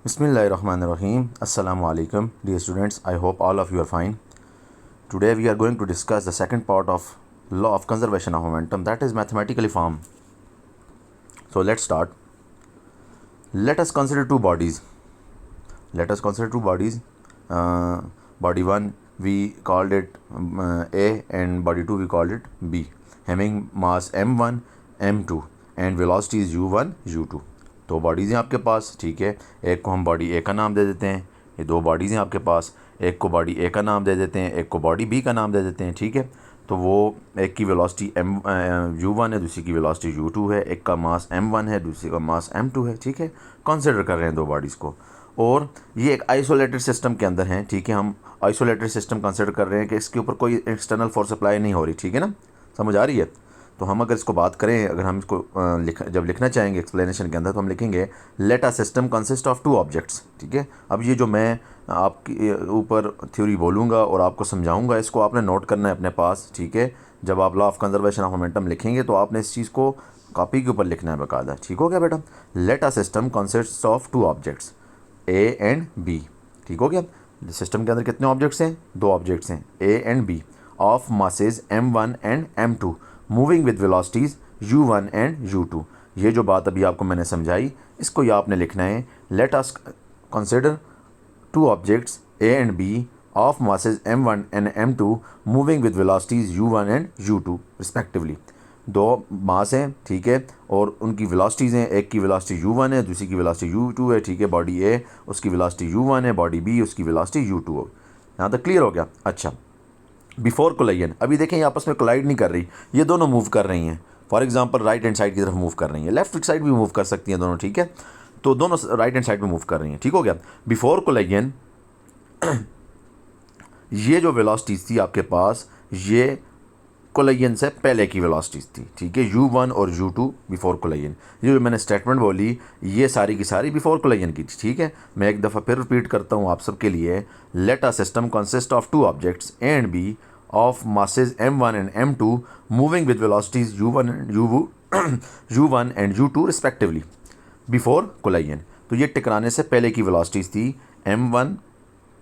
Bismillahirrahmanirrahim. Assalamu alaikum, dear students. I hope all of you are fine. Today we are going to discuss the second part of law of conservation of momentum, that is mathematically form. So let's start. Let us consider two bodies. Body 1 we called it A and body 2 we called it B, having mass m1 m2 and velocity is u1 u2. दो bodies हैं आपके पास, ठीक है। एक को हम body ए का नाम दे देते हैं, ये दो बॉडीज़ हैं आपके पास। एक को बॉडी ए का नाम दे देते हैं, एक को बॉडी बी का नाम दे देते हैं, ठीक है। तो वो एक की वेलोसिटी u1 है, दूसरी की वेलोसिटी u2 है। एक का मास m1 है, दूसरी का मास m2 है, ठीक है। कंसिडर कर रहे हैं दो बॉडीज़ को, और ये एक आइसोलेटेड सिस्टम के अंदर हैं, ठीक है। हम आइसोलेटेड सिस्टम कंसिडर कर रहे हैं कि इसके ऊपर कोई एक्सटर्नल फोर्स अप्लाई नहीं हो रही, ठीक है ना, समझ आ रही है। तो हम अगर इसको बात करें, अगर हम इसको जब लिखना चाहेंगे एक्सप्लेनेशन के अंदर, तो हम लिखेंगे let a system consist of two objects, ठीक है। अब ये जो मैं आपके ऊपर थ्योरी बोलूँगा और आपको समझाऊंगा, इसको आपने नोट करना है अपने पास, ठीक है। जब आप law of conservation of momentum लिखेंगे तो आपने इस चीज़ को कॉपी के ऊपर लिखना है बाकायदा, ठीक हो गया बेटा। Let a system consist of two objects A and B, ठीक हो गया। सिस्टम के अंदर कितने ऑब्जेक्ट्स हैं? दो ऑब्जेक्ट्स हैं, A and B, of masses m1 and m2 moving with velocities u1 and u2। ये जो बात अभी आपको मैंने समझाई, इसको ये आपने लिखना है let us consider two objects A and B of masses m1 and m2 moving with velocities u1 and u2 respectively. दो मास हैं, ठीक है, और उनकी वेलोसिटीज़ हैं। एक की वेलोसिटी u1 है, दूसरी की वेलोसिटी u2 है, ठीक है। बॉडी ए उसकी वेलोसिटी u1 है, बॉडी बी उसकी वेलोसिटी u2 हो। यहाँ तक क्लियर हो गया? अच्छा, बिफोर कोलाइजन, अभी देखें ये आपस में कोलाइड नहीं कर रही, ये दोनों मूव कर रही हैं। For example right hand side की तरफ मूव कर रही हैं, लेफ्ट साइड भी मूव कर सकती हैं दोनों, ठीक है। तो दोनों राइट हैंड साइड में मूव कर रही हैं, ठीक हो गया। बिफोर कोलाइजन ये जो वेलोसिटीज़ थी आपके पास, ये कोलाइजन से पहले की वेलोसिटीज़ थी, ठीक है, u1 और u2 बिफोर कोलाइजन। ये जो मैंने स्टेटमेंट बोली, ये सारी की सारी बिफोर कोलाइजन की थी, ठीक है। मैं एक दफ़ा फिर रिपीट करता हूँ आप सबके लिए। Let a system consist of two objects A and B of masses m1 and m2 moving with velocities u1 and u2 respectively before collision. तो ये टकराने से पहले की वेलोसिटीज़ थी, m1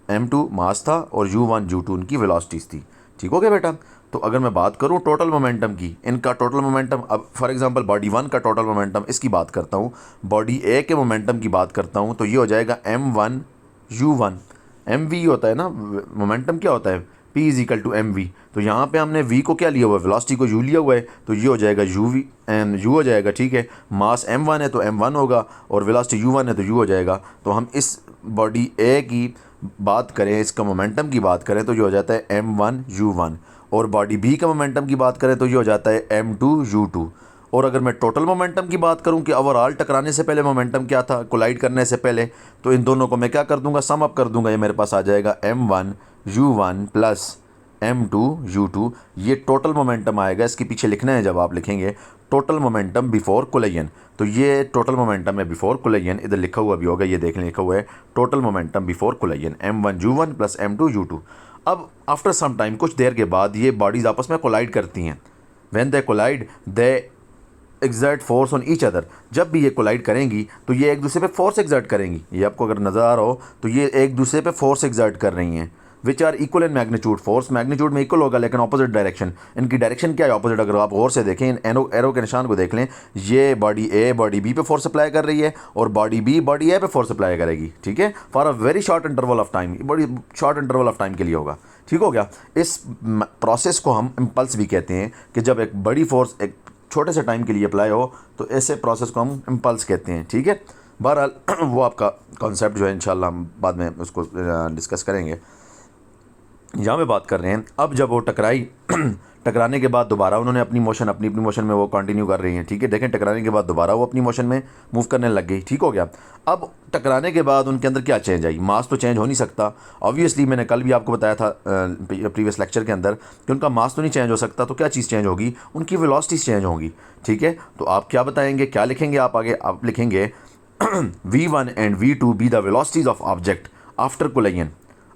m2 मास था और u1 u2 उनकी वेलोसिटीज़ थी, ठीक हो गया बेटा। तो अगर मैं बात करूं टोटल मोमेंटम की, इनका टोटल मोमेंटम, अब फॉर एग्जांपल बॉडी 1 का टोटल मोमेंटम, इसकी बात करता हूं, बॉडी ए के मोमेंटम की बात करता हूं, तो ये हो जाएगा m1 u1। mv होता है ना, मोमेंटम क्या होता है, p is equal to mv। तो यहाँ पे हमने v को क्या लिया हुआ है, वेलोसिटी को u लिया हुआ है, तो ये हो जाएगा uv एंड u हो जाएगा, ठीक है। मास m1 है तो m1 होगा, और वेलोसिटी u1 है तो u हो जाएगा। तो हम इस बॉडी ए की बात करें, इसका मोमेंटम की बात करें, तो ये हो जाता है m1 u1, और बॉडी बी का मोमेंटम की बात करें तो ये हो जाता है m2 u2। और अगर मैं टोटल मोमेंटम की बात करूं कि ओवरऑल टकराने से पहले मोमेंटम क्या था, कोलाइड करने से पहले, तो इन दोनों को मैं क्या कर दूंगा, सम अप कर दूंगा। ये मेरे पास आ जाएगा m1 u1 plus m2 u2। ये टोटल मोमेंटम आएगा, इसके पीछे लिखना है जब आप लिखेंगे टोटल मोमेंटम बिफोर कोलाइजन। तो ये टोटल मोमेंटम है बिफोर कोलाइजन, इधर लिखा हुआ भी होगा, ये देख लें, लिखा हुआ है total momentum before collision m1 u1 plus m2 u2। अब आफ्टर सम टाइम, कुछ देर के बाद, ये बॉडीज़ आपस में कोलाइड करती हैं। When they collide they exert force on each other. जब भी ये कोलाइड करेंगी तो ये एक दूसरे पे फोर्स एक्सर्ट करेंगी। ये आपको अगर नज़र आ रहा हो तो ये एक दूसरे पे फोर्स एक्सर्ट कर रही हैं, which are equal in magnitude. Force magnitude में इक्वल होगा, लेकिन ऑपोजिट डायरेक्शन। इनकी डायरेक्शन क्या है, ऑपोजिट। अगर आप गौर से देखें, इन एरो के निशान को देख लें, ये बॉडी ए बॉडी बी पे फोर्स अप्लाई कर रही है, और बॉडी बी बॉडी ए पे फोर्स अप्लाई करेगी, ठीक है, for a very short interval of time. बड़ी शॉर्ट इंटरवल ऑफ टाइम के लिए होगा, ठीक हो गया। इस प्रोसेस को हम इम्पल्स भी कहते हैं, कि जब एक बड़ी फोर्स एक छोटे से टाइम के लिए अप्लाई हो, तो ऐसे प्रोसेस को हम इम्पल्स कहते हैं, ठीक है। बहरहाल वो आपका कॉन्सेप्ट जो है इंशाल्लाह हम बाद में उसको डिस्कस करेंगे। यहाँ पे बात कर रहे हैं, अब जब वो टकराई, टकराने के बाद दोबारा उन्होंने अपनी अपनी मोशन में वो कंटिन्यू कर रही हैं, ठीक है। देखें, टकराने के बाद दोबारा वो अपनी मोशन में मूव करने लग गई, ठीक हो गया। अब टकराने के बाद उनके अंदर क्या चेंज आई, मास तो चेंज हो नहीं सकता ऑब्वियसली। मैंने कल भी आपको बताया था प्रीवियस लेक्चर के अंदर कि उनका मास तो नहीं चेंज हो सकता, तो क्या चीज़ चेंज होगी, उनकी वेलोसिटीज़ चेंज होंगी, ठीक है। तो आप क्या बताएंगे, क्या लिखेंगे आप आगे? आप लिखेंगे v1 and v2 be the velocities of object after collision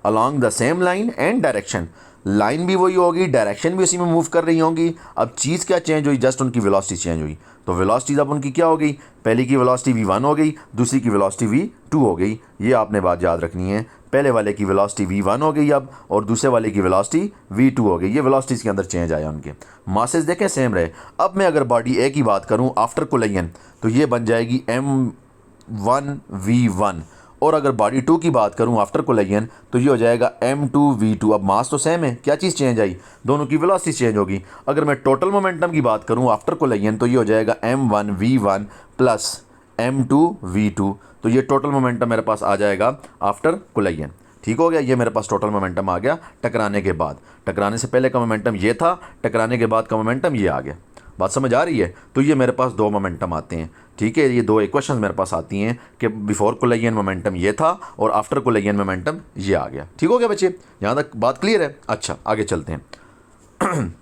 along the same line and direction। Line भी वही होगी, डायरेक्शन भी उसी में मूव कर रही होंगी। अब चीज़ क्या चेंज हुई, जस्ट उनकी वेलोसिटी चेंज हुई। तो वेलोसिटीज अब उनकी क्या हो गई, पहले की वेलोसिटी v1 हो गई, दूसरी की वेलोसिटी v2 हो गई। ये आपने बात याद रखनी है, पहले वाले की वेलोसिटी v1 हो गई अब, और दूसरे वाले की वेलोसिटी v2 हो गई। ये वेलोसिटीज़ के अंदर चेंज आया उनके। मासेस देखें सेम रहे। अब मैं अगर बॉडी ए की बात करूँ आफ्टर कोलिजन तो ये बन जाएगी m1v1, और अगर बॉडी 2 की बात करूं आफ्टर कोलिजन तो ये हो जाएगा m2v2। अब मास तो सेम है, क्या चीज़ चेंज आई, दोनों की वेलोसिटी चेंज होगी। अगर मैं टोटल मोमेंटम की बात करूं आफ्टर कोलिजन तो ये हो जाएगा m1v1 प्लस m2v2। तो ये टोटल मोमेंटम मेरे पास आ जाएगा आफ्टर कोलिजन। ठीक हो गया, ये मेरे पास टोटल मोमेंटम आ गया टकराने के बाद। टकराने से पहले का मोमेंटम ये था, टकराने के बाद का मोमेंटम ये आ गया। बात समझ आ रही है। तो ये मेरे पास दो मोमेंटम आते हैं। ठीक है, ये दो इक्वेशंस मेरे पास आती हैं कि बिफोर कोलिजन मोमेंटम ये था और आफ्टर कोलिजन मोमेंटम ये आ गया। ठीक हो गया बच्चे, यहाँ तक बात क्लियर है। अच्छा आगे चलते हैं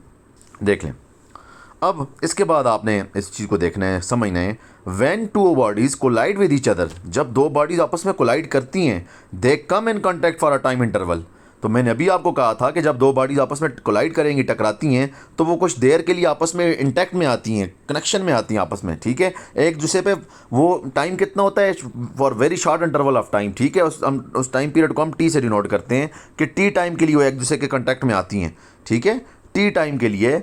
देख लें। अब इसके बाद आपने इस चीज़ को देखना है, समझना है। When two bodies collide with each other, जब दो बॉडीज़ आपस में कोलाइड करती हैं, they come in contact for a time interval. तो मैंने अभी आपको कहा था कि जब दो बॉडीज़ आपस में कोलाइड करेंगी, टकराती हैं, तो वो कुछ देर के लिए आपस में इंटैक्ट में आती हैं, कनेक्शन में आती हैं आपस में। ठीक है, एक दूसरे पे वो टाइम कितना होता है, for very short interval of time. ठीक है, उस टाइम पीरियड को हम टी से डिनोट करते हैं कि टी टाइम के लिए वो एक दूसरे के कॉन्टैक्ट में आती हैं। ठीक है, टी टाइम के लिए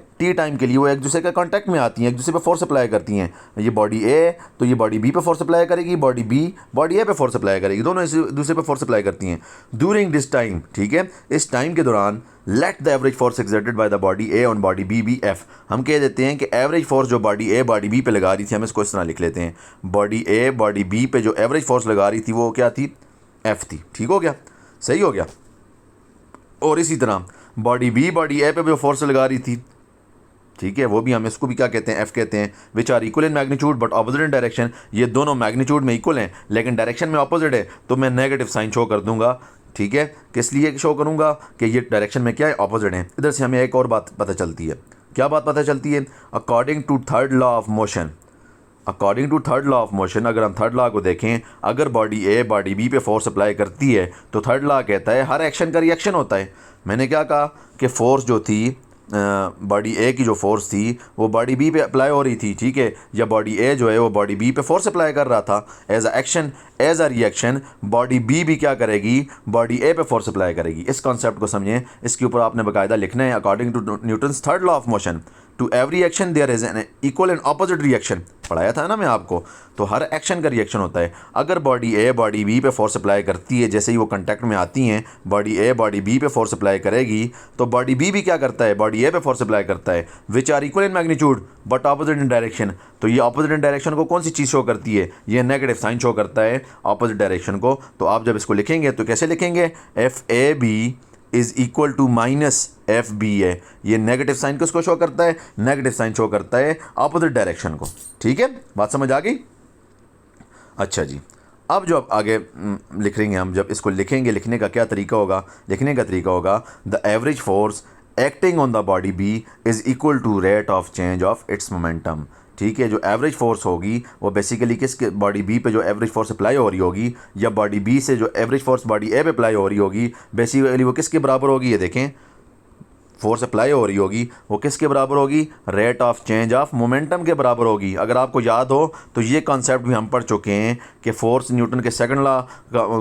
वो एक दूसरे के कांटेक्ट में आती हैं, एक दूसरे पे फोर्स अप्लाई करती हैं। ये बॉडी ए तो ये बॉडी बी पे फोर्स अप्लाई करेगी, बॉडी बी बॉडी ए पे फोर्स अप्लाई करेगी, दोनों एक दूसरे पे फोर्स अप्लाई करती हैं ड्यूरिंग दिस टाइम। ठीक है, इस टाइम के दौरान let the average force exerted by the body A on body B B F. हम कह देते हैं कि एवरेज फोर्स जो बॉडी ए बॉडी बी पे लगा रही थी, हम इसको इस तरह लिख लेते हैं, बॉडी ए बॉडी बी पे जो एवरेज फोर्स लगा रही थी वो क्या थी, एफ थी। ठीक हो गया, सही हो गया। और इसी तरह बॉडी बी बॉडी ए पे जो फोर्स लगा रही थी, ठीक है, वो भी हम इसको भी क्या कहते हैं, एफ कहते हैं, which are equal in magnitude but opposite in direction. ये दोनों मैग्नीट्यूड में इक्वल हैं लेकिन डायरेक्शन में ऑपोजिट है, तो मैं नेगेटिव साइन शो कर दूंगा। ठीक है, किस लिए शो करूंगा कि ये डायरेक्शन में क्या है, ऑपोजिट है। इधर से हमें एक और बात पता चलती है, क्या बात पता चलती है, according to third law of motion. According to third law of motion, अगर हम थर्ड लॉ को देखें, अगर बॉडी ए बॉडी बी पे फोर्स अप्लाई करती है तो थर्ड लॉ कहता है हर एक्शन का रिएक्शन होता है। मैंने क्या कहा कि फोर्स जो थी, बॉडी ए की जो फोर्स थी वो बॉडी बी पे अप्लाई हो रही थी। ठीक है, या बॉडी ए जो है वो बॉडी बी पे फोर्स अप्लाई कर रहा था as a action, as a reaction body B भी क्या करेगी, बॉडी ए पे फोर्स अप्लाई करेगी। इस कॉन्सेप्ट को समझें, इसके ऊपर आपने बाकायदा लिखना है। According to Newton's third law of motion, to every action there is an equal and opposite reaction. पढ़ाया था ना मैं आपको, तो हर एक्शन का रिएक्शन होता है। अगर बॉडी ए बॉडी बी पे फोर्स अप्लाई करती है, जैसे ही वो कांटेक्ट में आती हैं, बॉडी ए बॉडी बी पे फोर्स अप्लाई करेगी, तो बॉडी बी भी क्या करता है, बॉडी ए पे फोर्स अप्लाई करता है, which are equal in magnitude but opposite in direction. तो ये ऑपोजिट इन डायरेक्शन को कौन सी चीज़ शो करती है, ये नेगेटिव साइन शो करता है ऑपोजिट डायरेक्शन को। तो आप जब इसको लिखेंगे तो कैसे लिखेंगे, F A B is equal to minus F B है। ये नेगेटिव साइन किसको शो करता है, नेगेटिव साइन शो करता है ऑपोजिट डायरेक्शन को। ठीक है, बात समझ आ गई। अच्छा जी, अब जो अब आगे लिख रहे हैं हम, जब इसको लिखेंगे, लिखने का क्या तरीका होगा, लिखने का तरीका होगा, the average force acting on the body B is equal to rate of change of its momentum. ठीक है, जो एवरेज फोर्स होगी वो बेसिकली किसके, बॉडी बी पे जो एवरेज फोर्स अप्लाई हो रही होगी, या बॉडी बी से जो एवरेज फोर्स बॉडी ए पे अप्लाई हो रही होगी, बेसिकली वो किसके बराबर होगी, ये देखें, फोर्स अप्लाई हो रही होगी वो किसके बराबर होगी, rate of change of momentum के बराबर होगी। अगर आपको याद हो तो ये कॉन्सेप्ट भी हम पढ़ चुके हैं कि फोर्स न्यूटन के सेकंड लॉ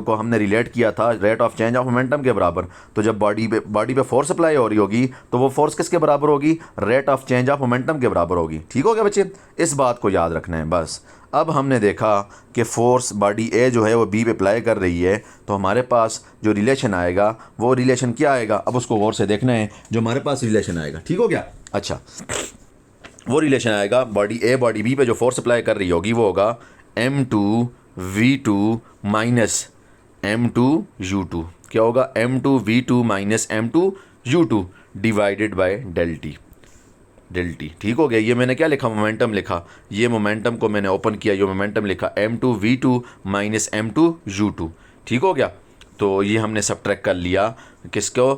को हमने रिलेट किया था rate of change of momentum के बराबर। तो जब बॉडी पे फोर्स अप्लाई हो रही होगी तो वो फोर्स किसके बराबर होगी, rate of change of momentum के बराबर होगी। ठीक हो गया बच्चे, इस बात को याद रखना है बस। अब हमने देखा कि फोर्स बॉडी ए जो है वो बी पे अप्लाई कर रही है, तो हमारे पास जो रिलेशन आएगा वो रिलेशन क्या आएगा, अब उसको गौर से देखना है। जो हमारे पास रिलेशन आएगा, ठीक हो गया, अच्छा, वो रिलेशन आएगा बॉडी ए बॉडी बी पे जो फोर्स अप्लाई कर रही होगी वो होगा m2v2 माइनस m2u2। क्या होगा, m2v2 minus m2u2 divided by del T. ठीक हो गया, ये मैंने क्या लिखा, मोमेंटम लिखा, ये मोमेंटम को मैंने ओपन किया, ये मोमेंटम लिखा m2v2 माइनस m2u2। ठीक हो गया, तो ये हमने सब्ट्रैक्ट कर लिया किसको,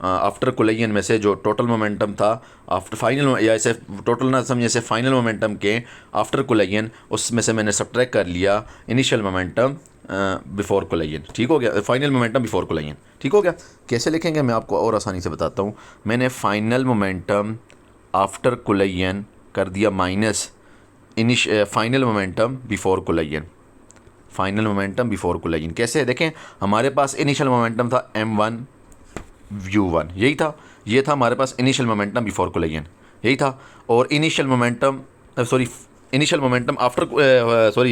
आफ्टर कोलिजन में से जो टोटल मोमेंटम था आफ्टर फाइनल, या ऐसे टोटल ना समझे, ऐसे फाइनल मोमेंटम के आफ्टर कोलिजन, उसमें से मैंने सब्ट्रैक्ट कर लिया इनिशियल मोमेंटम बिफोर कोलिजन, ठीक हो गया, फाइनल मोमेंटम बिफोर कोलिजन, ठीक हो गया। कैसे लिखेंगे मैं आपको और आसानी से बताता हूँ। मैंने फाइनल मोमेंटम आफ्टर कोलिजन कर दिया minus final momentum before collision, final momentum before collision. कैसे देखें, हमारे पास इनिशियल मोमेंटम था m1 u1, यही था, ये था हमारे पास इनिशियल मोमेंटम बिफोर कोलिजन, यही था। और initial momentum initial momentum after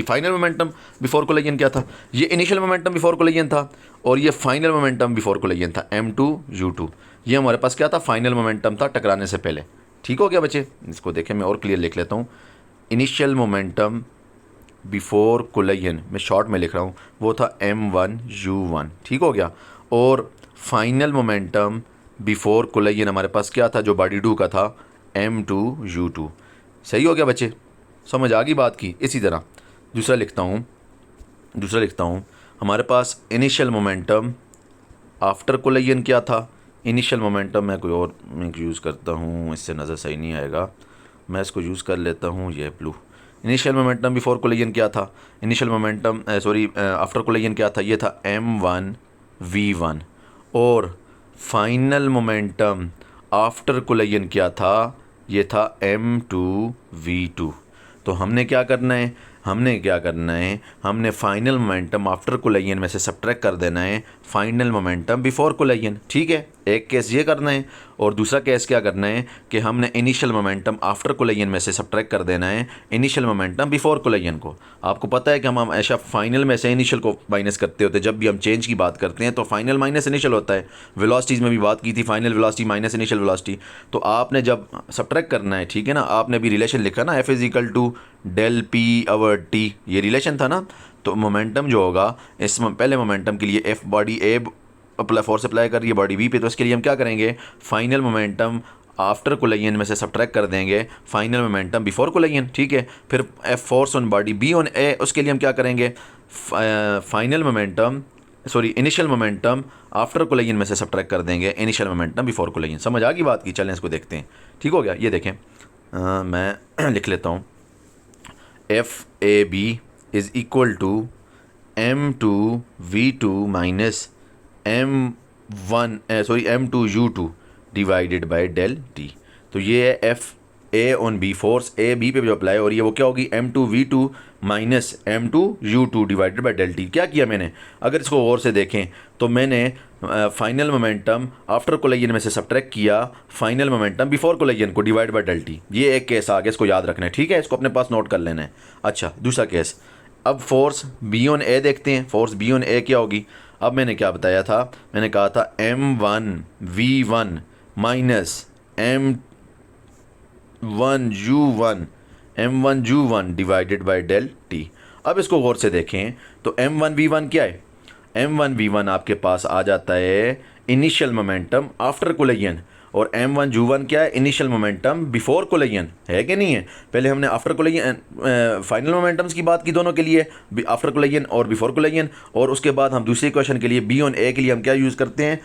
final momentum before collision क्या था, ये इनिशियल मोमेंटम बिफोर कोलिजन था और ये फाइनल मोमेंटम बिफोर कोलिजन था m2 u2। ये हमारे पास क्या था, फाइनल मोमेंटम था टकराने से पहले, ठीक हो गया बच्चे। इसको देखें, मैं और क्लियर लिख लेता हूँ। इनिशियल मोमेंटम बिफोर कोलिजन मैं शॉर्ट में लिख रहा हूँ, वो था m1 u1, ठीक हो गया। और फाइनल मोमेंटम बिफोर कोलिजन हमारे पास क्या था, जो बॉडी 2 का था, m2 u2। सही हो गया बच्चे, समझ आ गई बात की। इसी तरह दूसरा लिखता हूँ, हमारे पास इनिशियल मोमेंटम आफ्टर कोलिजन क्या था। इनिशियल मोमेंटम मैं कोई और यूज़ करता हूँ, इससे नज़र सही नहीं आएगा, मैं इसको यूज़ कर लेता हूँ, ये blue. Initial momentum before collision क्या था, इनिशियल मोमेंटम आफ्टर कोलिजन क्या था, ये था m1 v1। और फाइनल मोमेंटम आफ्टर कोलिजन क्या था, ये था m2 v2। तो हमने क्या करना है, हमने फाइनल मोमेंटम आफ्टर कोलिजन में से सब्ट्रैक्ट कर देना है फाइनल मोमेंटम बिफोर कोलिजन, ठीक है। एक केस ये करना है और दूसरा केस क्या करना है कि हमने इनिशियल मोमेंटम आफ्टर कोलिजन में से सब्ट्रैक्ट कर देना है इनिशियल मोमेंटम बिफोर कोलिजन को। आपको पता है कि हम हमेशा फाइनल में से इनिशियल को माइनस करते होते हैं। जब भी हम चेंज की बात करते हैं तो फाइनल माइनस इनिशियल होता है। वेलोसिटीज़ में भी बात की थी, final velocity minus initial velocity. तो आपने जब सब्ट्रैक्ट करना है, ठीक है ना, आपने भी रिलेशन लिखा ना, F = del P/T, ये रिलेशन था ना। तो मोमेंटम जो होगा, इस पहले मोमेंटम के लिए F body A force apply कर रही है बॉडी B पे, तो इसके लिए हम क्या करेंगे, फाइनल मोमेंटम आफ्टर कोलिजन में से सब्ट्रैक्ट कर देंगे फाइनल मोमेंटम बिफोर कोलिजन, ठीक है। फिर F force on body B on A, उसके लिए हम क्या करेंगे, इनिशियल मोमेंटम आफ्टर कोलिजन में से सब्ट्रैक्ट कर देंगे इनिशियल मोमेंटम बिफोर कोलिजन। समझ आ गई बात की। चलें इसको देखते हैं, ठीक हो गया। ये देखें, मैं लिख लेता हूँ, FAB = m2 v2 minus m2 u2 divided by del t। तो ये है FA on B, force A B पे जो अप्लाई हो रही है वो क्या होगी, m2 v2 minus m2 u2 divided by del t। क्या किया मैंने, अगर इसको गौर से देखें तो मैंने फाइनल मोमेंटम आफ्टर कोलिजन में से सब्ट्रैक्ट किया फाइनल मोमेंटम बिफोर कोलिजन को डिवाइड बाय del t। ये एक केस आ गया, इसको याद रखना है, ठीक है, इसको अपने पास नोट कर लेना है। अच्छा, दूसरा केस, अब फोर्स B ऑन A देखते हैं। फोर्स B ऑन A क्या होगी, अब मैंने क्या बताया था, मैंने कहा था m1 v1 minus m1 u1 divided by del t। अब इसको गौर से देखें तो m1 v1 क्या है, m1 v1 आपके पास आ जाता है इनिशियल मोमेंटम आफ्टर कोलिजन, और m1 u1 क्या है, इनिशियल मोमेंटम बिफोर कोलिजन, है कि नहीं है। पहले हमने आफ्टर कोलिजन फाइनल मोमेंटम्स की बात की दोनों के लिए, आफ्टर कोलिजन और बिफोर कोलिजन, और उसके बाद हम दूसरी इक्वेशन के लिए B ऑन A के लिए हम क्या यूज़ करते हैं,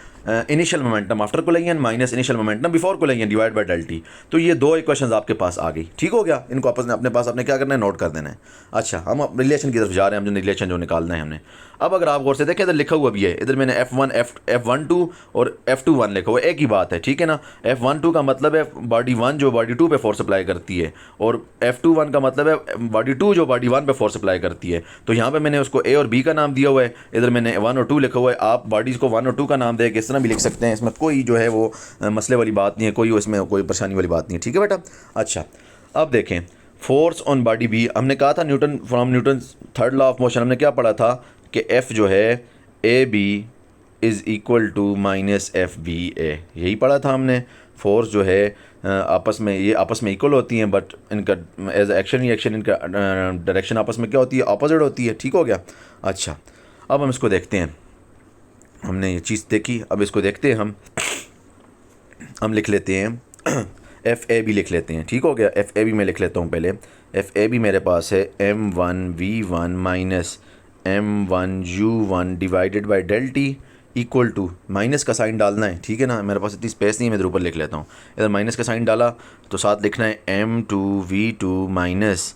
initial momentum after collision minus initial momentum before collision divide by del t। तो ये दो इक्वेशंस आपके पास आ गई, ठीक हो गया। इनको आपस में अपने पास आपने क्या करना है, नोट कर देना है। अच्छा, हम रिलेशन की तरफ जा रहे हैं, हम जो रिलेशन जो निकालना है हमने। अब अगर आप गौर से देखें, इधर लिखा हुआ भी है, इधर मैंने F12 और F21 लिखा हुआ है, एक ही बात है, ठीक है ना। F12 का मतलब है बॉडी 1 जो बॉडी 2 पे फोर्स अप्लाई करती है, और F21 का मतलब है बॉडी 2 जो बॉडी 1 पे फोर्स अप्लाई करती है। तो यहाँ पे मैंने उसको A और B का नाम दिया हुआ है, इधर मैंने 1 और 2 लिखा हुआ है। आप बॉडीज़ को 1 और 2 का नाम दे किस तरह भी लिख सकते हैं, इसमें कोई जो है वो मसले वाली बात नहीं है, कोई इसमें कोई परेशानी वाली बात नहीं है, ठीक है बेटा। अच्छा, अब देखें, फोर्स ऑन बॉडी B, हमने कहा था Newton third law of motion, हमने क्या पढ़ा था कि F जो है AB = माइनस FBA, यही पढ़ा था हमने। फोर्स जो है आपस में इक्वल होती हैं, बट इनका एज एक्शन रिएक्शन इनका डायरेक्शन आपस में क्या होती है, अपोजिट होती है, ठीक हो गया। अच्छा, अब हम इसको देखते हैं, हमने ये चीज़ देखी, अब इसको देखते हैं हम लिख लेते हैं FAB लिख लेते हैं, ठीक हो गया। FAB में लिख लेता हूँ पहले। FAB मेरे पास है m1 v1 minus m1 u1 divided by del t equal to, minus का साइन डालना है, ठीक है ना, मेरे पास इतनी स्पेस नहीं है, मैं इधर ऊपर लिख लेता हूँ। इधर माइनस का साइन डाला तो साथ लिखना है m2 v2 माइनस,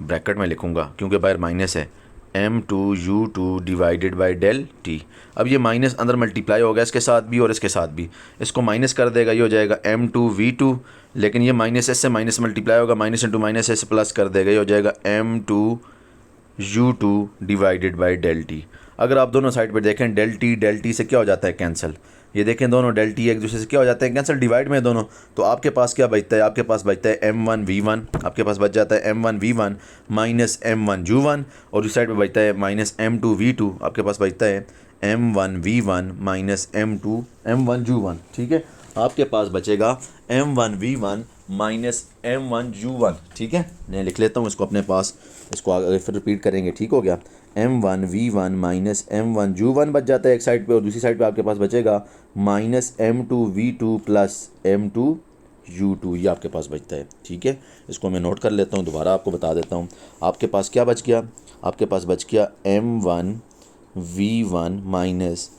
ब्रैकेट में लिखूँगा क्योंकि बाहर माइनस है, m2u2 divided by del T. अब ये माइनस अंदर मल्टीप्लाई होगा इसके साथ भी और इसके साथ भी, इसको माइनस कर देगा, ये हो जाएगा m2v2, लेकिन ये माइनस एस से माइनस मल्टीप्लाई होगा, minus into minus S plus कर देगा, ये हो जाएगा m2u2 divided by del T. अगर आप दोनों साइड पर देखें डेल टी से क्या हो जाता है कैंसिल, ये देखें दोनों डेल टी एक दूसरे से क्या हो जाते हैं कैंसिल, डिवाइड में दोनों। तो आपके पास क्या बचता है, आपके पास बचता है m1v1, आपके पास बच जाता है m1v1 माइनस m1u1, और दूसरी साइड पे बचता है माइनस m2v2, आपके पास बचता है m1v1 माइनस m1u1। ठीक है, आपके पास बचेगा m1v1 माइनस m1u1। ठीक है, मैं लिख लेता हूँ इसको अपने पास, इसको आगे फिर रिपीट करेंगे। ठीक हो गया, m1v1 माइनस m1u1 बच जाता है एक साइड पे, और दूसरी साइड पे आपके पास बचेगा माइनस m2v2 प्लस m2u2, ये आपके पास बचता है। ठीक है, इसको मैं नोट कर लेता हूँ, दोबारा आपको बता देता हूँ। आपके पास क्या बच गया, आपके पास बच गया m1v1 माइनस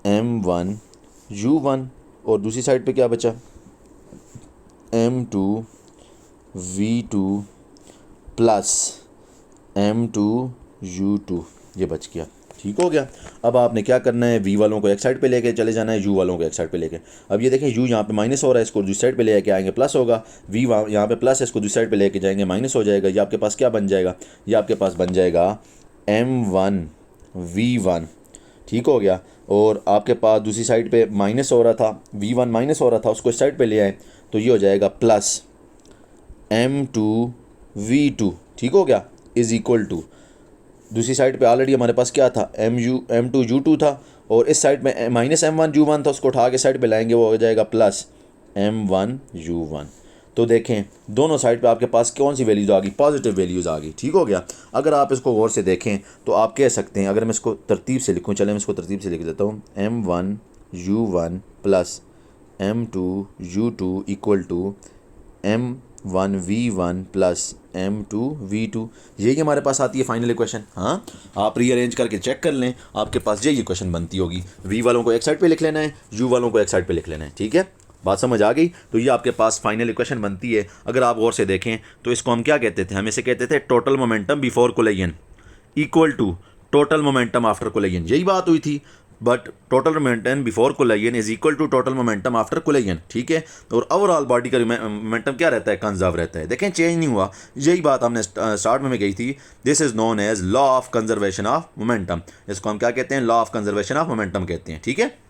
m1u1, और दूसरी साइड पे क्या बचा, m2v2 प्लस m2u2, ये बच गया। ठीक हो गया। अब आपने क्या करना है, v वालों को एक साइड पे लेके चले जाना है, u वालों को एक साइड पे लेके। अब ये देखें u यहाँ पे माइनस हो रहा है, इसको दूसरी साइड पे ले के आएंगे प्लस होगा, v यहाँ पे प्लस है, इसको दूसरी साइड पे लेके जाएंगे माइनस हो जाएगा। ये आपके पास क्या बन जाएगा, ये आपके पास बन जाएगा m1v1। ठीक हो गया, और आपके पास दूसरी साइड पे माइनस हो रहा था, v1 माइनस हो रहा था, उसको इस साइड पे ले आए तो ये हो जाएगा प्लस m2v2। ठीक हो गया, इज़ इक्वल टू, दूसरी साइड पे ऑलरेडी हमारे पास क्या था, m2u2 था, और इस साइड में माइनस m1u1 था, उसको उठा के साइड पे लाएंगे, वो हो जाएगा प्लस m1u1। तो देखें दोनों साइड पे आपके पास कौन सी वैल्यूज़ आ गई, पॉजिटिव वैल्यूज़ आ गई। ठीक हो गया। अगर आप इसको गौर से देखें तो आप कह सकते हैं, अगर मैं इसको तरतीब से लिखूँ, चलें मैं इसको तरतीब से लिख देता हूँ, m1u1 plus m2u2 equal to m1v1 plus m2v2, यही हमारे पास आती है फाइनल इक्वेशन। हाँ, आप रीअरेंज करके चेक कर लें, आपके पास यही इक्वेशन बनती होगी। v वालों को एक साइड पे लिख लेना है, u वालों को एक साइड पे लिख लेना है। ठीक है, बात समझ आ गई। तो ये आपके पास फाइनल इक्वेशन बनती है। अगर आप गौर से देखें तो इसको हम क्या कहते थे, हम इसे कहते थे total momentum before collision equal to total momentum after collision, यही बात हुई थी। But total momentum before collision is equal to total momentum after collision. ठीक है, और ओवरऑल बॉडी का मोमेंटम क्या रहता है, कंजर्व रहता है। देखें चेंज नहीं हुआ, यही बात हमने स्टार्ट में गई थी। This is known as law of conservation of momentum, इसको हम क्या कहते हैं, law of conservation of momentum कहते हैं। ठीक है,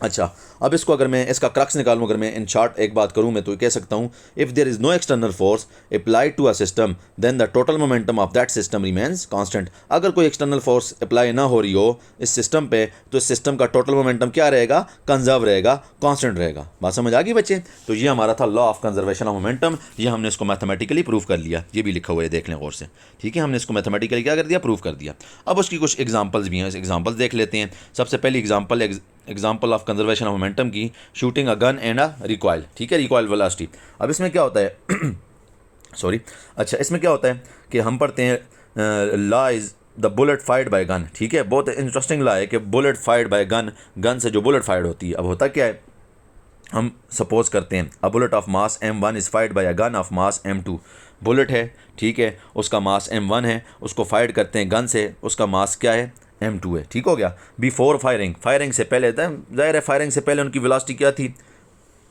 अच्छा, अब इसको अगर मैं इसका क्रक्स निकालूँ, अगर मैं इन शॉर्ट एक बात करूँ मैं तो कह सकता हूँ, if there is no external force applied to a system then the total momentum of that system remains constant. अगर कोई एक्सटर्नल फोर्स अप्लाई ना हो रही हो इस सिस्टम पे, तो इस सिस्टम का टोटल मोमेंटम क्या रहेगा, कंजर्व रहेगा, कांस्टेंट रहेगा। बात समझ आ गई बच्चे। तो ये हमारा था law of conservation of momentum, ये हमने इसको मैथमेटिकली प्रूव कर लिया, ये भी लिखा हुआ है, देख लें गौर से। ठीक है, हमने इसको मैथमेटिकली क्या कर दिया, प्रूव कर दिया। अब उसकी कुछ एग्जाम्पल्स भी हैं, एग्जाम्पल्स देख लेते हैं। सबसे पहली example of conservation of momentum की, shooting a gun and a recoil. ठीक है, रिकॉइल वेलोसिटी। अब इसमें क्या होता है सॉरी, अच्छा, इसमें क्या होता है कि हम पढ़ते हैं law is the bullet fired by gun. ठीक है, बहुत इंटरेस्टिंग लॉ है कि bullet fired by gun, gun से जो बुलेट फायर्ड होती है। अब होता क्या है, हम सपोज करते हैं a bullet of mass m1 is fired by a gun of mass m2। Bullet है, ठीक है, उसका मास m1 है, उसको फायर करते हैं गन से, उसका मास क्या है, m2 है। ठीक हो गया। बिफोर फायरिंग, फायरिंग से पहले, जाहिर है फायरिंग से पहले उनकी वेलोसिटी क्या थी,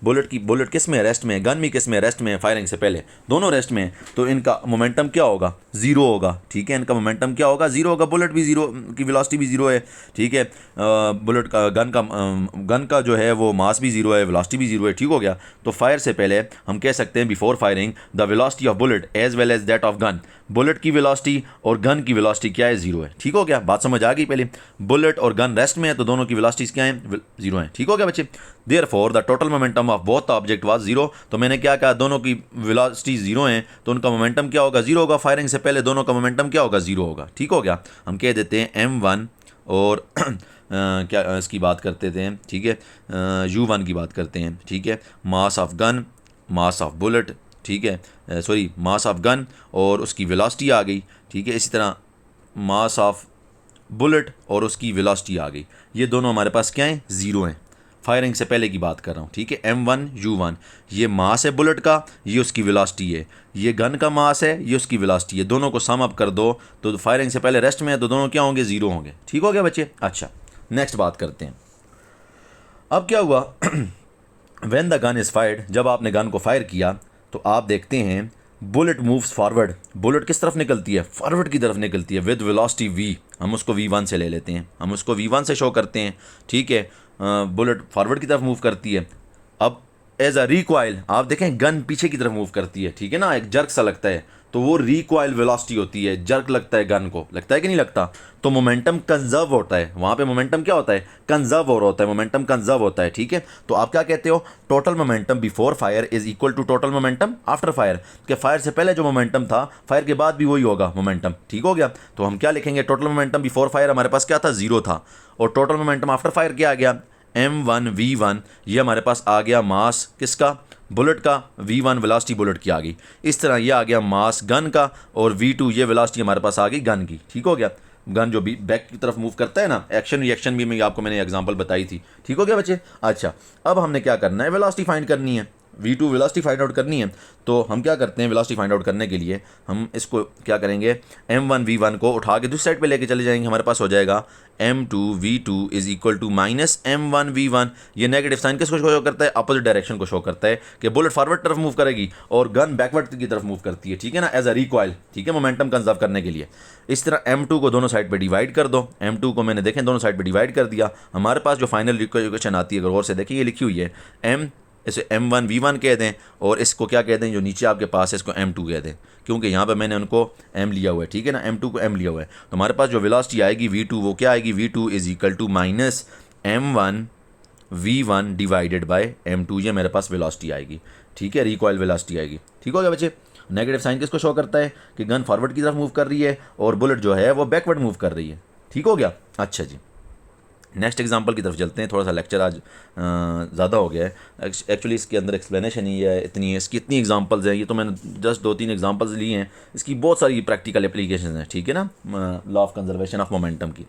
बुलेट किस में, रेस्ट में, गन भी किस में, रेस्ट में, फायरिंग से पहले दोनों रेस्ट में, तो इनका मोमेंटम क्या होगा, ज़ीरो होगा। ठीक है, इनका मोमेंटम क्या होगा, ज़ीरो होगा। बुलेट भी ज़ीरो की वेलोसिटी भी ज़ीरो है। ठीक है, बुलेट का गन का जो है वो मास भी ज़ीरो है, वेलोसिटी भी ज़ीरो है। ठीक हो गया। तो फायर से पहले हम कह सकते हैं before firing the velocity of bullet as well as that of gun, bullet की वेलोसिटी और गन की वेलोसिटी क्या है, ज़ीरो है। ठीक हो गया, बात समझ आ गई। पहले बुलेट और गन रेस्ट में है तो दोनों की वेलोसिटीज़ क्या हैं, ज़ीरो हैं। ठीक हो गया बच्चे। Therefore the total momentum of both object was zero. तो मैंने क्या कहा, दोनों की वेलोसिटी ज़ीरो हैं तो उनका मोमेंटम क्या होगा, ज़ीरो होगा। फायरिंग से पहले दोनों का मोमेंटम क्या होगा, ज़ीरो होगा। ठीक हो गया। हम कह देते हैं m1 और क्या इसकी बात करते थे, ठीक है, u1 की बात करते हैं। ठीक है, mass of gun, mass of bullet, ठीक है, सॉरी, मास ऑफ गन और उसकी वेलोसिटी आ गई। ठीक है, इसी तरह मास ऑफ बुलेट और उसकी वेलोसिटी आ गई। ये दोनों हमारे पास क्या हैं, ज़ीरो हैं। फायरिंग से पहले की बात कर रहा हूँ, ठीक है। M1U1 ये मास है बुलेट का, ये उसकी वेलोसिटी है, ये गन का मास है, ये उसकी वेलोसिटी है, दोनों को सम अप कर दो तो फायरिंग से पहले रेस्ट में है तो दोनों क्या होंगे, ज़ीरो होंगे। ठीक हो गया बच्चे। अच्छा नेक्स्ट बात करते हैं। अब क्या हुआ when the gun is fired, जब आपने गन को फायर किया तो आप देखते हैं बुलेट मूव्स फॉरवर्ड, बुलेट किस तरफ निकलती है, फॉरवर्ड की तरफ निकलती है विद वेलोसिटी v, हम उसको v1 से ले लेते हैं, हम उसको v1 से शो करते हैं, ठीक है। बुलेट फॉरवर्ड की तरफ मूव करती है। अब एज अ रिकॉइल आप देखें गन पीछे की तरफ मूव करती है, ठीक है ना, एक जर्क सा लगता है, तो वो रिकॉइल वेलोसिटी होती है, जर्क लगता है गन को, लगता है कि नहीं लगता, तो मोमेंटम कंजर्व होता है, वहाँ पे मोमेंटम क्या होता है, कंजर्व हो रहा होता है, मोमेंटम कंजर्व होता है, ठीक है। तो आप क्या कहते हो, total momentum before fire is equal to total momentum after fire, कि फायर से पहले जो मोमेंटम था फायर के बाद भी वही होगा मोमेंटम। ठीक हो गया। तो हम क्या लिखेंगे, टोटल मोमेंटम बिफोर फायर हमारे पास क्या था, 0 था, और टोटल मोमेंटम आफ्टर फायर क्या आ गया, M1V1, ये हमारे पास आ गया मास किसका, बुलेट का, V1 वेलोसिटी बुलेट की आ गई। इस तरह ये आ गया मास गन का, और V2 ये वेलोसिटी हमारे पास आ गई गन की। ठीक हो गया। गन जो भी बैक की तरफ मूव करता है ना, एक्शन रिएक्शन भी मैंने एग्जांपल बताई थी। ठीक हो गया बच्चे। अच्छा अब हमने क्या करना है, वेलोसिटी फाइंड करनी है, V2 वेलोसिटी फाइंड आउट करनी है। तो हम क्या करते हैं, वेलोसिटी फाइंड आउट करने के लिए हम इसको क्या करेंगे, M1V1 को उठा के दूसरी साइड पे लेके चले जाएंगे, हमारे पास हो जाएगा M2V2 is equal to minus M1V1। ये नेगेटिव साइन किसको शो करता है, अपोजिट डायरेक्शन को शो करता है, कि बुलेट फॉरवर्ड तरफ मूव करेगी और गन बैकवर्ड की तरफ मूव करती है, ठीक है ना, एज अ रिकॉइल, ठीक है, मोमेंटम कंजर्व करने के लिए। इस तरह M2 को दोनों साइड पे डिवाइड कर दो, M2 को मैंने देखें दोनों साइड पे डिवाइड कर दिया, हमारे पास जो फाइनल इक्वेशन आती है, अगर गौर से देखिए ये लिखी हुई है, इसे M1V1 कह दें, और इसको क्या कह दें, जो नीचे आपके पास है इसको M2 कह दें, क्योंकि यहाँ पे मैंने उनको M लिया हुआ है, ठीक है ना, M2 को M लिया हुआ है। तो हमारे पास जो वेलोसिटी आएगी V2 वो क्या आएगी, V2 is equal to minus M1V1 divided by M2, ये मेरे पास वेलोसिटी आएगी, ठीक है, रिकॉइल वेलोसिटी आएगी। ठीक हो गया बच्चे। नेगेटिव साइन किसको शो करता है, कि गन फॉरवर्ड की तरफ मूव कर रही है और बुलेट जो है वो बैकवर्ड मूव कर रही है। ठीक हो गया। अच्छा जी नेक्स्ट एग्जांपल की तरफ चलते हैं। थोड़ा सा लेक्चर आज ज़्यादा हो गया है, एक्चुअली इसके अंदर एक्सप्लेनेशन ही है इतनी है, इसकी इतनी एग्जांपल्स हैं, ये तो मैंने जस्ट 2-3 एग्जांपल्स लिए हैं, इसकी बहुत सारी प्रैक्टिकल एप्लीकेशन हैं, ठीक है ना, law of conservation of momentum की।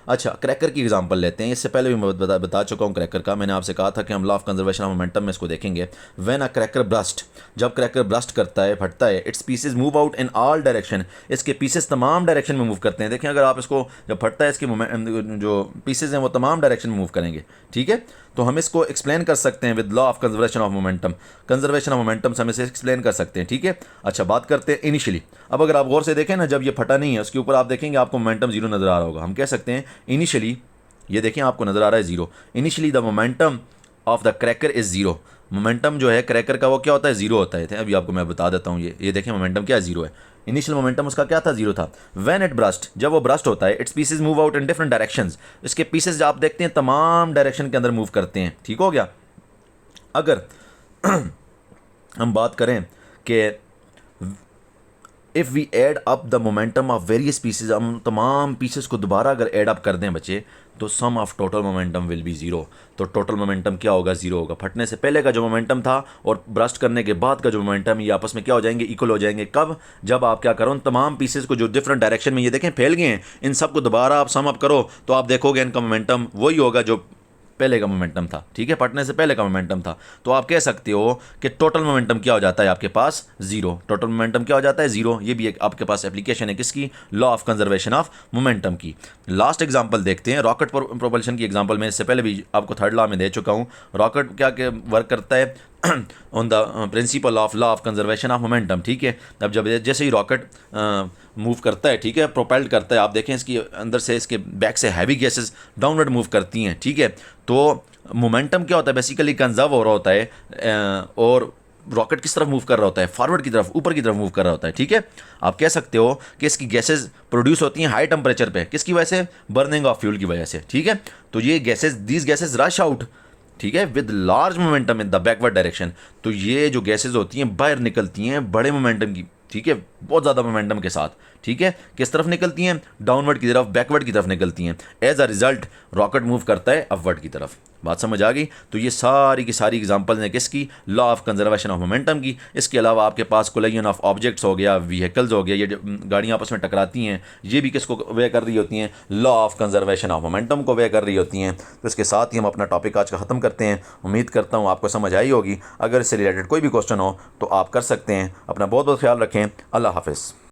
अच्छा क्रैकर की एग्जांपल लेते हैं, इससे पहले भी मैं बता चुका हूँ क्रैकर का, मैंने आपसे कहा था कि हम law of conservation of momentum में इसको देखेंगे। व्हेन अ क्रैकर ब्रस्ट, जब क्रैकर ब्रस्ट करता है, फटता है, it's pieces move out in all direction, इसके पीसेस तमाम डायरेक्शन में मूव करते हैं। देखें अगर आप इसको जब फटता है, इसके जो पीसेज हैं वो तमाम डायरेक्शन में मूव करेंगे, ठीक है। तो हम इसको एक्सप्लेन कर सकते हैं with law of conservation of momentum, conservation of momentum से हम इसे एक्सप्लेन कर सकते हैं, ठीक है। अच्छा बात करते हैं इनिशियली। अब अगर आप गौर से देखें ना, जब ये फटा नहीं है उसके ऊपर आप देखेंगे आपको मोमेंटम 0 नज़र आ रहा होगा, हम कह सकते हैं इनिशियली, ये देखें आपको नज़र आ रहा है 0, initially the momentum of the cracker is 0, momentum जो है क्रैकर का वो क्या होता है, 0 होता है। अभी आपको मैं बता देता हूँ, ये देखें मोमेंटम क्या है, 0 है, इनिशियल मोमेंटम उसका क्या था, 0 था। व्हेन इट ब्रस्ट, जब वो ब्रस्ट होता है, it's pieces move out in different directions, इसके पीसेस आप देखते हैं तमाम डायरेक्शन के अंदर मूव करते हैं। ठीक हो गया। अगर हम बात करें कि if we add up the momentum of various pieces, हम तमाम पीसेस को दोबारा अगर ऐड अप कर दें बच्चे, तो sum of total momentum will be 0। तो टोटल मोमेंटम क्या होगा, 0 होगा। फटने से पहले का जो मोमेंटम था और ब्रस्ट करने के बाद का जो मोमेंटम, ये आपस में क्या हो जाएंगे, इक्वल हो जाएंगे। कब, जब आप क्या करो, तमाम पीसेस को जो डिफरेंट डायरेक्शन में ये देखें फैल गए हैं, इन सब को दोबारा आप सम अप करो तो आप देखोगे इनका मोमेंटम वही होगा जो पहले का मोमेंटम था, ठीक है, फटने से पहले का मोमेंटम था। तो आप कह सकते हो कि टोटल मोमेंटम क्या हो जाता है आपके पास, 0। टोटल मोमेंटम क्या हो जाता है, 0। ये भी एक आपके पास एप्लीकेशन है किसकी, law of conservation of momentum की। लास्ट एग्जांपल देखते हैं, रॉकेट प्रोपल्शन की एग्जांपल में इससे पहले भी आपको थर्ड लॉ में दे चुका हूँ। रॉकेट क्या वर्क करता है on the principle of law of conservation of momentum, ठीक है। अब जब जैसे ही रॉकेट मूव करता है, ठीक है, प्रोपेल्ड करता है, आप देखें इसकी अंदर से, इसके बैक से हैवी गैसेस डाउनवर्ड मूव करती हैं, ठीक है। तो मोमेंटम क्या होता है, बेसिकली कंजर्व हो रहा होता है, और रॉकेट किस तरफ मूव कर रहा होता है, फॉरवर्ड की तरफ, ऊपर की तरफ मूव कर रहा होता है, ठीक है। आप कह सकते हो कि इसकी गैसेज प्रोड्यूस होती हैं हाई टेम्परेचर पे, किसकी वजह से, बर्निंग ऑफ फ्यूल की वजह से, ठीक है। तो ये gases, these gases rush out, ठीक है, with large momentum in the backward direction. तो ये जो गैसेज होती हैं बाहर निकलती हैं बड़े मोमेंटम की, ठीक है, बहुत ज़्यादा मोमेंटम के साथ, ठीक है। किस तरफ निकलती हैं, डाउनवर्ड की तरफ, बैकवर्ड की तरफ निकलती हैं। As a result rocket move करता है अपवर्ड की तरफ। बात समझ आ गई। तो ये सारी की सारी एग्जांपल्स हैं किसकी, law of conservation of momentum की। इसके अलावा आपके पास कोलिजन ऑफ ऑब्जेक्ट्स हो गया, व्हीकल्स हो गया, ये गाड़ियाँ आपस में टकराती हैं, ये भी किसको वे कर रही होती हैं, law of conservation of momentum को वे कर रही होती हैं। तो इसके साथ ही हम अपना टॉपिक आज का ख़त्म करते हैं। उम्मीद करता हूँ आपको समझ आई होगी। अगर इससे रिलेटेड कोई भी क्वेश्चन हो तो आप कर सकते हैं। अपना बहुत बहुत ख्याल रखें। अल्लाह हाफ़िज़।